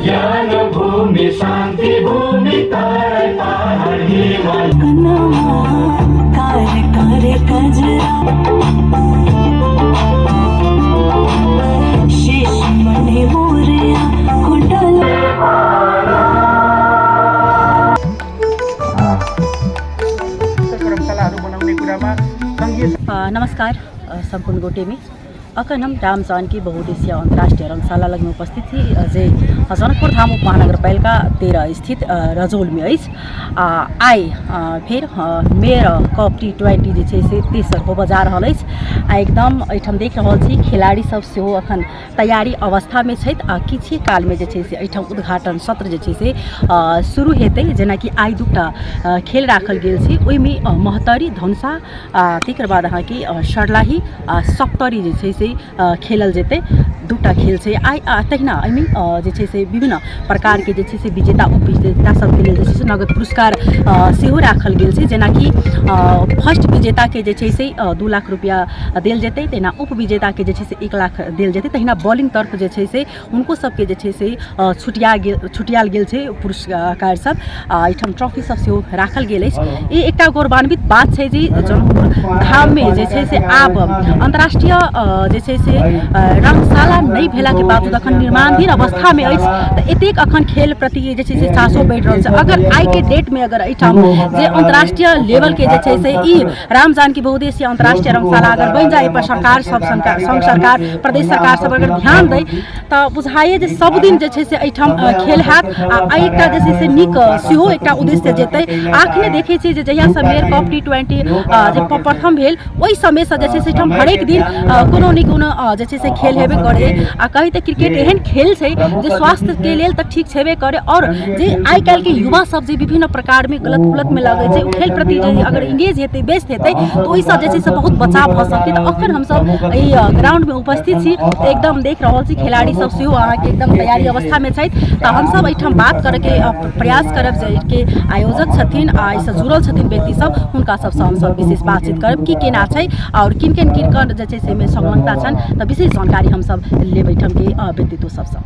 ज्ञान भूमि शांति भूमि तारे पहाड़ हिमालय कार्य कार्य कजरा शेष मने मोरया कुंडल नमस्कार सम्पूर्ण गोटेमी अखन हम राम जानकी बहुउद्देशीय अन्तर्राष्ट्रिय रंगशाला लगमे उपस्थित थी जे जनकपुर धाम उपमहानगरपालिका 13 स्थित रजोल में आई फिर मेयर कप T20 जे छै से तेसर होबऽ जा रहल अछि आ एकदम एहिठाम देख रहल छी खिलाड़ी सब सेहो अखन तैयारी अवस्था में छथि आ किछु काल में जे छै से एहिठाम उद्घाटन सत्र जे छै से शुरू हेतै जेना कि आई दूटा खेल राखल गेल छै ओहिमे महतरी धनुषा तकर बाद अहाँके सरलाही आ सप्तरी जे छै से खेलल जेतै दूटा खेल छै आई तहिना एहिमे जे छै से विभिन्न प्रकार के जे छै से विजेता उपविजेता सबके लेल जे छै से नगद पुरस्कार सेहो राखल गेल छै जेना कि फर्स्ट विजेता के जे छै से 2 लाख रुपया देल जेतै तहिना उपविजेता के जे छै से 1 लाख देल जेतै तहिना बॉलिंग तरफ जे छै से उनको सबके जे छै से छुटियाल गेल छै पुरस्कार सब एहिठाम ट्रॉफी सब सेहो राखल गेल अछि ई एकटा गौरवान्वित बात छै जे जनकपुर धाम में जे छै से आब अंतर्राष्ट्रीय जे छै से रंगशाला नहीं भेला के बावजूद अखन निर्माणाधीन अवस्था में अछि तऽ एतेक अखन खेल प्रति जे छै से चासो बढ़ि रहल छै अगर आई के डेट में अगर एहिठाम जे अंतर्राष्ट्रीय लेवल के जे छै से ई राम जानकी बहुउद्देशीय अंतर्राष्ट्रीय रंगशाला अगर बनि जाए पर सरकार सब संघ सरकार प्रदेश सरकार सब अगर ध्यान दै तऽ बुझाइए जे सब दिन जे छै से एहिठाम खेल हैत आ एकटा जे छै से नीक सेहो एकटा उद्देश्य जेतै आखने देखै छी जे जहिया से मेयर कप T20 जे प्रथम भेल ओहि समय से जे छै से एहिठाम हरेक दिन कोनो न कोनो जे छै से खेल हेबे करे आ कही तऽ क्रिकेट एहन खेल छै जे स्वास्थ्य के लेल तऽ ठीक छेबे करे और जे आइ काल्हि के युवा सब जे विभिन्न प्रकार में गलत में लगे छै खेल प्रति जे अगर इंगेज हेतै व्यस्त हेतै तऽ ओहि सब जे छै से बहुत बचाव भऽ सकै तऽ अखन हमसब एहि ग्राउंड में उपस्थित छी एकदम देख रहल छी खिलाड़ी सब सेहो अहाँके एकदम तैयारी अवस्था में छथि तऽ हमसब एहिठाम बात करे के प्रयास करब जे आयोजक छथिन आ एहिसँ जुड़ल छथिन व्यक्ति सब हुनका सबसँ हमसब विशेष बातचीत करब की केना छै और किन जे छै से संलग्नता छनि तऽ विशेष जानकारी हमसब लेब एहिठाम के व्यक्तित्व सबसँ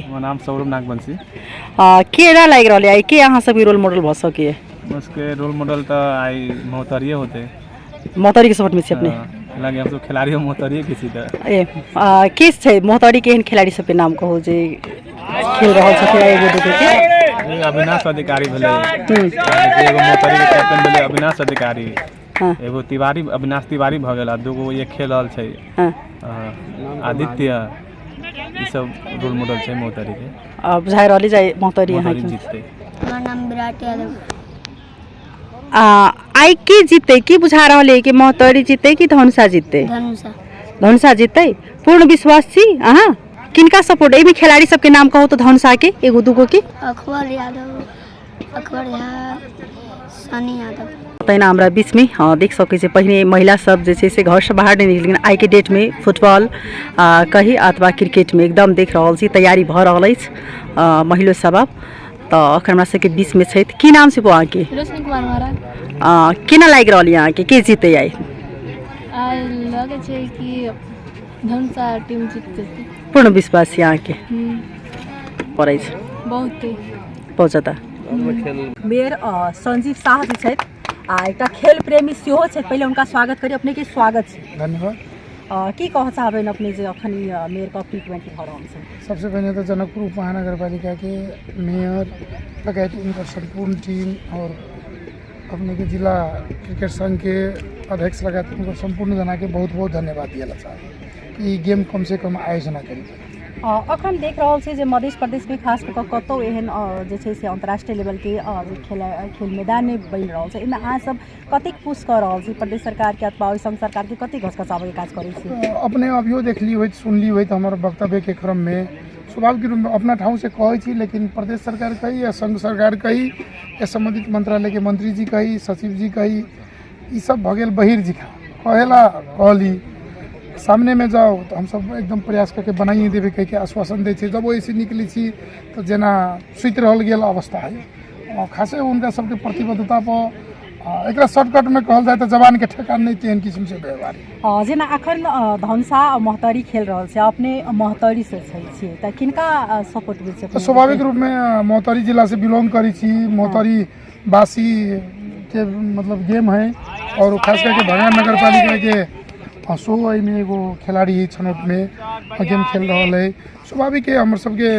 हमर नाम सौरभ नागवंशी केरा लागि रहल है के अहाँ सबके रोल मॉडल भऽ सके उसके रोल मॉडल तो आई मोहतरिये होते मोहतरी के सपोर्ट में छी अपने लगे हम सब खिलाड़ी मोहतरिये किसी तरह ए केस छै मोहतरी के एहन खिलाड़ी सब के नाम कहू जे खेल रहल छथिन एगो दूगो के अविनाश अधिकारी भेले एगो मोहतरी के कैप्टन भेले अविनाश अधिकारी एगो तिवारी अविनाश तिवारी भ गेल आ दूगो ये खेल रहल छै आदित्य ई सब रोल मॉडल छै मोहतरी के बुझाइ रहली जाय मोहतरी यहाँ जीतते हमर नाम विराट यादव आई के जीतते की बुझा रहल है कि मोहतरी जीतते कि धनुषा जीतते धनुषा जीतते पूर्ण विश्वास छी अहाँ किनका सपोर्ट एमे खिलाड़ी सब के नाम कहो तो धनुषा के एगो दूगो के अकबर यादव सनी यादव तहिना हमरा बीच में देख सकै छै पहिने महिला सब जे छै से घर से बाहर नहीं निकल लेकिन आई के डेट में फुटबॉल कही अथवा क्रिकेट में एकदम देख रहल छी तैयारी भऽ रहल अछि महिला सब तो अखन हमरा सबके बीच में छै की नाम छै अहाँ के रोशनी कुमार महाराज केना लागि रहल अहाँ के जीते आई लगे छै कि धनुषा टीम जीतते पूर्ण विश्वास छै अहाँ के पड़ै छै बहुत ज्यादा मेयर संजीव शाह जी छथि आ एकटा खेल प्रेमी सेहो छथि पहिले उनका स्वागत करी अपने के स्वागत छै धन्यवाद की कह चाहबे अपने जे अखन मेयर कप T20 भऽ रहल छै सबसे पहले तो जनकपुर उपमहानगरपालिका के मेयर लगायत उनका संपूर्ण टीम और अपने के जिला क्रिकेट संघ के अध्यक्ष लगायत उनको संपूर्ण जना के बहुत बहुत धन्यवाद दिया चाहब ई गेम कम से कम आयोजना करी अखन देख रहल छै जे मध्य प्रदेश में खास कऽ कतौ एहन जे छै से अंतर्राष्ट्रीय लेवल के खेल मैदान नहीं बनि रहल छै एहिमे अहाँ सब कतेक पुश कऽ रहल छी प्रदेश सरकार के अथवा संघ सरकार के कतेक घसघसावे के काज करै छी अपने अभियो देखली होइत सुनली होइत हमर वक्तव्य के क्रम में स्वाभाविक रूप में अपना ठाउँ से कहै छी, लेकिन प्रदेश सरकार कही या संघ सरकार कही या संबंधित मंत्रालय के मंत्री जी कही, सचिव जी कही, ये सब भगेल बहिर जी कहेला कहली सामने में जाओ तो हम सब एकदम प्रयास करके बनाइए देवे कह के आश्वासन दे। जब वो ऐसे निकली छी तो जेना सुत रहल गेल अवस्था है। खासे उनका सबके प्रतिबद्धता पर एक शॉर्टकट में कहल जाए तो जवान के ठेकान नहीं तेहन किस्म से व्यवहार जेना अखन धनसा महतरी खेल रहा है, अपने महतरी से छे त किनका सपोर्ट मिल तो स्वाभाविक रूप में मोहतरी जिला से बिलोंग करी छी। मोहतरी बासी के मतलब गेम है और खास करके भगवान नगर पालिका के सो में एगो खिलाड़ी छनौट में गेम खेल रहा है। स्वाभाविक है हमर सबके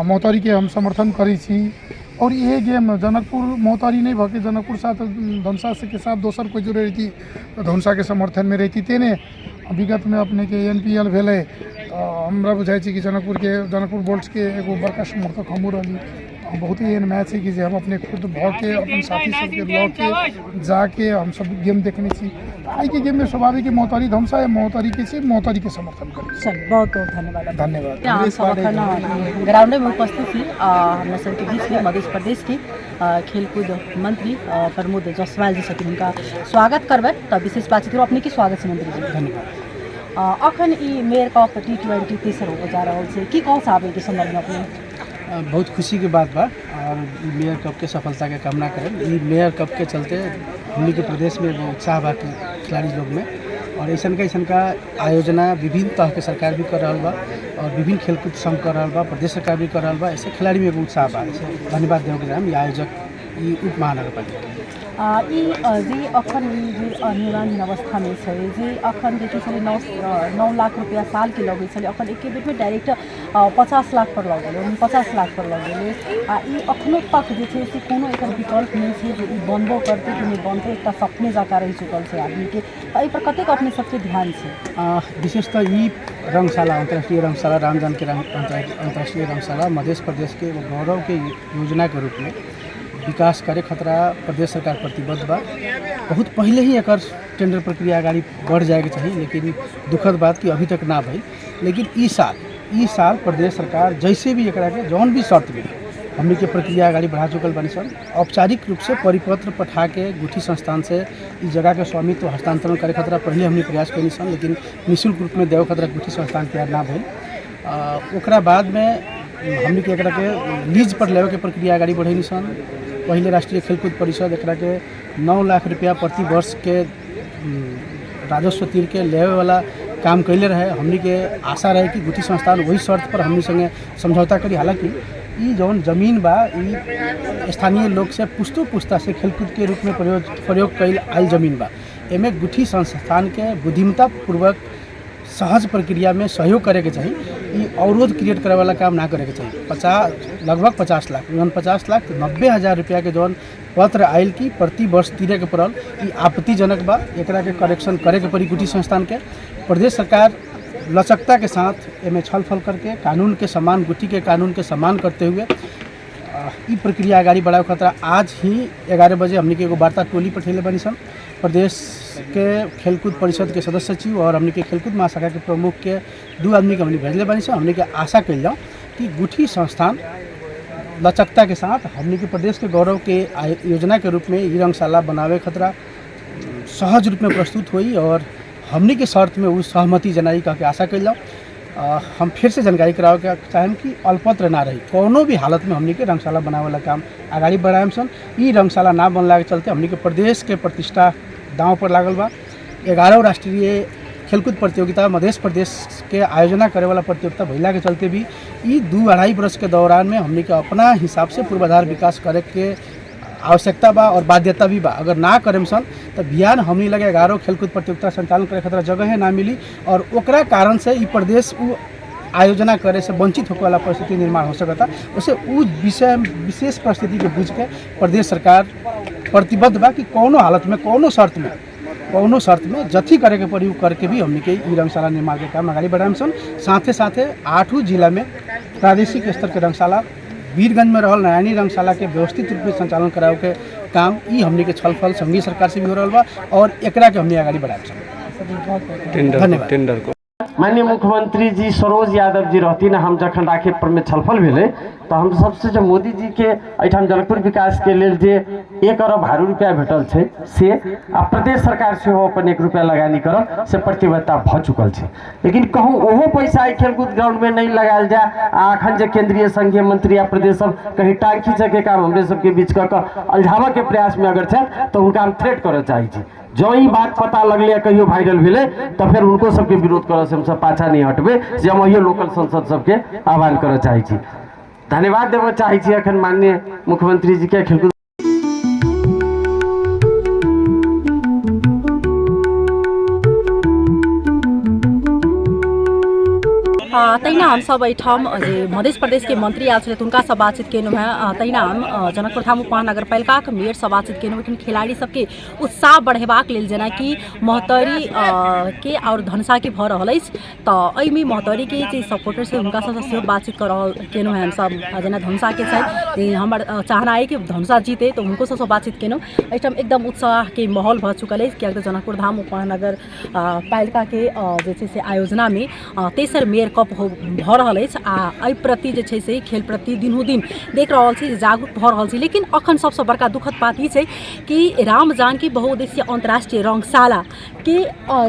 मोहतरी के हम समर्थन करी छी और ये गेम जनकपुर मोहतरी नहीं भके जनकपुर साथ धनसा से के साथ दोसर कोई जुड़े रहती तो धनसा के समर्थन में रहती तेने विगत में अपने के NPL भेले हमरा बुझाई कि जनकपुर बोल्ट्स के एगो बड़का समर्थक हमू रही। बहुत ही एहन मैच है कि हम अपने खुद भ के अपन साथी सबके लऽ के जाके हम सब गेम देखने छी। आई के गेम में स्वाभाविक मोहतरी धमसा है, मोहतरी के छी, मोहतरी के समर्थन करी। चल बहुत बहुत धन्यवाद। धन्यवाद। हम सब अखन ग्राउंड में उपस्थित थी हमरा सबके बीच में मध्य प्रदेश के खेलकूद मंत्री प्रमोद जायसवाल जी छथिन, उनका स्वागत करबै त विशेष बातचीत अपने की स्वागत है मंत्री जी। धन्यवाद। अखन ई मेयर कप T20 तेसर हो जा रहा है की कौन सा आवे के संदर्भ में अपने बहुत खुशी की बात बा और मेयर कप के सफलता के कामना करें। ये मेयर कप के चलते हमनी के प्रदेश में वो उत्साह बा खिलाड़ी लोग में और ऐसा का आयोजना विभिन्न तरह के सरकार भी कर रहा बा और विभिन्न खेलकूद संघ कर रहा बा, प्रदेश सरकार भी कर रहा बा। ऐसे खिलाड़ी में उत्साह बा। धन्यवाद देव के ये आयोजक ये उप महानगर पालिका जी अखन जी निर्माण अवस्था में है जी अखन देखिए 9 लाख रुपया साल के लगे छे, अखन एक बेर में डायरेक्ट 50 लाख पर लग गए 50 लाख पर लग गए। ये अखनों तक जो है से कोनो एक विकल्प नहीं है जो बनबो करते कि नहीं बनते, एक सपने जका रह चुकल है आदमी के। एहि पर कतेक अपने सबके ध्यान से विशेषतः ये रंगशाला अंतर्राष्ट्रीय रंगशाला राम जानकी अंतर्राष्ट्रीय रंगशाला मध्य प्रदेश के गौरव के योजना के रूप में विकास करे खतरा प्रदेश सरकार प्रतिबद्ध बा। बहुत पहले ही एक टेंडर प्रक्रिया आगे बढ़ जाएगी चाहिए, लेकिन दुखद बात कि अभी तक ना भई। लेकिन ई साल प्रदेश सरकार जैसे भी एक जौन भी शर्त में हमने के प्रक्रिया आगे बढ़ा चुकल बनी सन, औपचारिक रूप से परिपत्र पठा के गुठी संस्थान से इस जगह के स्वामित्व हस्तांतरण करे खतरा पहले हमने प्रयास करी सन, लेकिन निःशुल्क रूप में देव खतरा गुठी संस्थान तैयार ना भई। ओकरा बाद में हमने के लीज पर लेवे के प्रक्रिया आगे बढ़ेनी सन। पहले राष्ट्रीय खेलकूद परिषद एक के 9 लाख रुपया प्रति वर्ष के राजस्व तीर के लेवे वाला काम कैले रहे। हमनी के आशा रहे कि गुठी संस्थान वही शर्त पर हमनी संगे समझौता करी। हालांकि ये जौन जमीन बा ये स्थानीय लोग से पुस्ता से खेलकूद के रूप में प्रयोग कैल आयल जमीन बा। एमे गुठी संस्थान के बुद्धिमत्ता पूर्वक सहज प्रक्रिया में सहयोग करे के चाहिए। ये अवरोध क्रिएट करे वाला काम ना करे के चाहिए। लगभग 50 लाख 90,000 रुपया के जौन पत्र आयल की प्रति वर्ष तीरे के पड़ल, ये आपत्तिजनक बा। एकरा के करेक्शन करे के पड़ी गुठी संस्थान के। प्रदेश सरकार लचकता के साथ एमे छलफल करके कानून के समान गुठी के कानून के सम्मान करते हुए ये प्रक्रिया आगे बढ़ावे खतरा आज ही 11 बजे हमने के एगो वार्ता टोली पठेले बनी सन। प्रदेश के खेलकूद परिषद के सदस्य सचिव और हमने के खेलकूद महाशाखा के प्रमुख के 2 आदमी के हमने भेजले बनी सन। हमने के आशा कल जाऊँ कि गुठी संस्थान लचकता के साथ हमने के प्रदेश के गौरव के योजना के रूप में ये रंगशाला बनावे खतरा सहज रूप में प्रस्तुत हुई और हमने के शर्त में वो सहमति जनाई कह के आशा कल जाऊँ। हम फिर से जानकारी करावे के चाहें कि अल्पत्र ना रही, कोनो भी हालत में हमने के रंगशाला बनावे वाला काम आगे बढ़ाएम सन। ये रंगशाला ना बनला के चलते हमने के प्रदेश के प्रतिष्ठा दांव पर लागल बा। 11 राष्ट्रीय खेलकूद प्रतियोगिता मध्य प्रदेश के आयोजना करे वाला प्रतियोगिता भइला के चलते भी ये 2-2.5 वर्ष के दौरान में हमने के अपना हिसाब से पूर्वाधार विकास करे के आवश्यकता बा और बाध्यता भी बा। अगर ना करेम सन तो बिहान हमने लगे 11 खेलकूद प्रतियोगिता संचालन करे खतरा जगह ना मिली और ओकरा कारण से ये प्रदेश आयोजना करे से वंचित होने वाला परिस्थिति निर्माण हो सकता। उसे उस विषय विशेष परिस्थिति के बुझ के प्रदेश सरकार प्रतिबद्ध बा कि कोनो हालत में कोनो शर्त में जथी करे के पड़ी करके भी हमने के ई रंगशाला निर्माण के काम आगे बढ़ाएम सन। साथे 8 जिला में प्रादेशिक स्तर के रंगशाला वीरगंज में रहल नयानी रंगशाला के व्यवस्थित रूप में संचालन करावे के काम ई हमने के छलफल संघीय सरकार से भी हो रहा बा और एकरा के हमने आगे बढ़ाएम सन। धन्यवाद। माननीय मुख्यमंत्री जी सरोज यादव जी रहती हम जखन राखेपुर में छलफल भेले तो हम सबसे जो मोदी जी के एठाम जनकपुर विकास के लेल जे 1 अरब भारू रुपया भेटल छै से आ प्रदेश सरकार से अपन 1 रुपया लगानी करब से प्रतिबद्धता भ चुकल छै, लेकिन कहूँ ओहो पैसा खेलकूद ग्राउंड में नहीं लगायल जाए आ अखन जे केंद्रीय संघीय मंत्री आ प्रदेश सब कहीं टांग खींचे के काम हमरे सबके बीच क अलझावा के प्रयास में अगर छै तो उनका हम थ्रेट करऽ चाहे छी। जो ही बात पता लगले कहियो वायरल भेले तो फिर उनको सबके विरोध करऽ से हम सब पाछा नहीं हटबे, जे हम यो लोकल संसद सबके आह्वान करऽ चाहे छी। धन्यवाद देव चाहे छी अखन माननीय मुख्यमंत्री जी के खेलकूद तैना हम सब एठाम जे मध्य प्रदेश के मंत्री आयल छलै हुनका से बातचीत केलहुँ हैं। तैना हम जनकपुर धाम उपमहानगरपालिका के मेयर से बातचीत केलहुँ। एखन खिलाड़ी सबके उत्साह बढ़ेबाक लेल जेनाकि महतरी के और धनसा के भऽ रहल अछि तऽ एहिमे महतरी के जे सपोर्टर छै हुनका सबसँ सेहो बातचीत केलहुँ हैं हमसब। जेना धनसा के छै हमर चाहना है कि धनसा जीते तो हुनको सबसँ बातचीत केलहुँ। एहिठाम एकदम उत्साह के माहौल भऽ चुकल अछि कियाकि जनकपुर धाम उपमहानगर पालिका के जे छै से आयोजना में तेसर मेयर कप भऽ रहल अछि आ एहि प्रति जे छै से खेल प्रति दिनहु दिन देख रहल छी जागरूक भऽ रहल छी। लेकिन अखन सबसँ बड़का दुखद बात ई छै कि राम जानकी बहुउद्देशीय अंतर्राष्ट्रीय रंगशाला के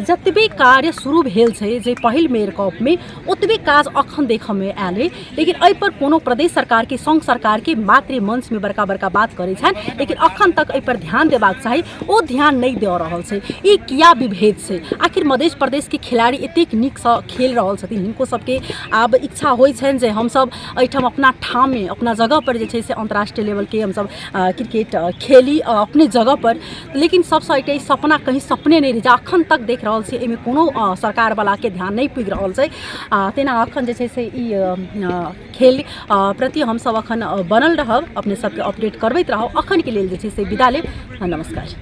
जतबे कार्य शुरू भेल छै जे पहिल मेयर कप में ओतबे काज अखन देखऽ में आयल है, लेकिन एहि पर कोनो प्रदेश सरकार के संघ सरकार के मातृ मंच में बड़का बड़का बात करे छनि, लेकिन अखन तक एहि पर ध्यान देबाक चाही ओ ध्यान नहीं दे रहल छै। ई किया विभेद छै? आखिर मध्य प्रदेश के खिलाड़ी एतेक नीक सँ खेल रहल छथिन, हिनको सबके आब इच्छा होइ छनि जे हमसब एहिठाम अपना ठाम में अपना जगह पर जे छै से अंतर्राष्ट्रीय लेवल के हमसब क्रिकेट खेली अपने जगह पर, लेकिन सबसँ एकटा सपना कहीं सपने नहीं रहि जा। अखन तक देख रहल छी एहिमे कोनो सरकार वाला के ध्यान नहीं पुगि रहल छै। तेना अखन जे छै से ई खेल प्रति हमसब अखन बनल रहब, अपने सबके अपडेट करबैत रहब। अखन के लेल जे छै से विदा लेब। नमस्कार।